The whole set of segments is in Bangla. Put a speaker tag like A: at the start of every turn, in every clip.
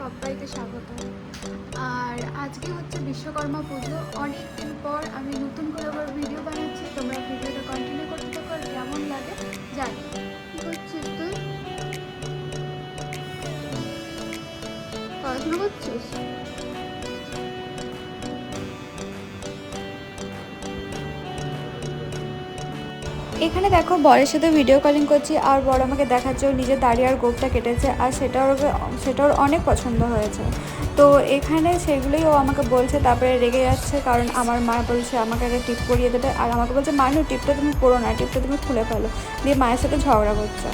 A: সবাইকে স্বাগত। আর আজকে হচ্ছে বিশ্বকর্মা পুজো। অনেক দিন পর আমি নতুন করে আবার ভিডিও বানাচ্ছি। তোমরা ভিডিওটা কন্টিনিউ করতে থাকো, আর কেমন লাগে জানি। কি করছিস তুই? পড়াশোনা করছিস? এখানে দেখো বরের সাথে ভিডিও কলিং করছি, আর বর আমাকে দেখাচ্ছে ও নিজের দাড়ি আর গোঁফটা কেটেছে, আর সেটা ওর অনেক পছন্দ হয়েছে। তো এখানে সেগুলোই ও আমাকে বলছে, তারপরে রেগে যাচ্ছে কারণ আমার মা বলছে আমাকে একটা টিপ পরিয়ে দেবে, আর আমাকে বলছে মানু টিপটা তুমি পরো না, টিপটা তুমি খুলে ফেলো, দিয়ে মায়ের সাথে ঝগড়া করছে।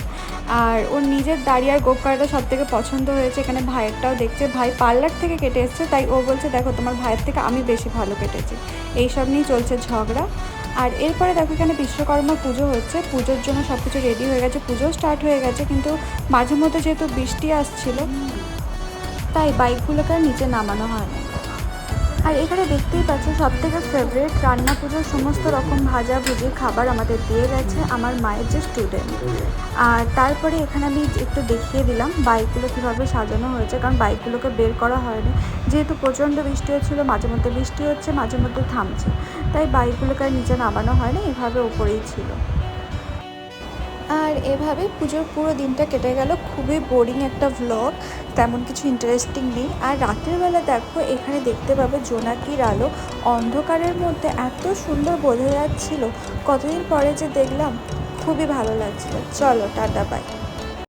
A: আর ওর নিজের দাড়ি আর গোঁফ কাটাটা সব থেকে পছন্দ হয়েছে। এখানে ভাইয়েরটাও দেখছে, ভাই পার্লার থেকে কেটে এসছে, তাই ও বলছে দেখো তোমার ভাইয়ের থেকে আমি বেশি ভালো কেটেছি। এইসব নিয়ে চলছে ঝগড়া। আর এরপরে দেখো এখানে বিশ্বকর্মা পুজো হচ্ছে, পুজোর জন্য সব কিছু রেডি হয়ে গেছে, পুজো স্টার্ট হয়ে গেছে, কিন্তু মাঝে মধ্যে যেহেতু বৃষ্টি আসছিল তাই বাইকগুলোকে আর নিচে নামানো হয়নি। আর এখানে দেখতেই পাচ্ছ সব থেকে ফেভারিট রান্না পুজোর সমস্ত রকম ভাজাভুজি খাবার আমাদের দিয়ে গেছে আমার মায়ের যে স্টুডেন্ট। আর তারপরে এখানে আমি একটু দেখিয়ে দিলাম বাইকগুলো কীভাবে সাজানো হয়েছে, কারণ বাইকগুলোকে বের করা হয়নি, যেহেতু প্রচণ্ড বৃষ্টি হচ্ছিলো, মাঝে মধ্যে বৃষ্টি হচ্ছে মাঝে মধ্যে থামছে, তাই বাইকগুলোকে আর নিচে নামানো হয়নি, এভাবে উপরেই ছিল। আর এভাবে পুজোর পুরো দিনটা কেটে গেল। খুবই বোরিং একটা ভ্লগ, তেমন কিছু ইন্টারেস্টিং নেই। আর রাতের বেলা দেখো এখানে দেখতে পাবে জোনাকির আলো, অন্ধকারের মধ্যে এত সুন্দর বোঝা যাচ্ছিল, কতদিন পরে যে দেখলাম, খুবই ভালো লাগছিল। চলো টাটা বাই।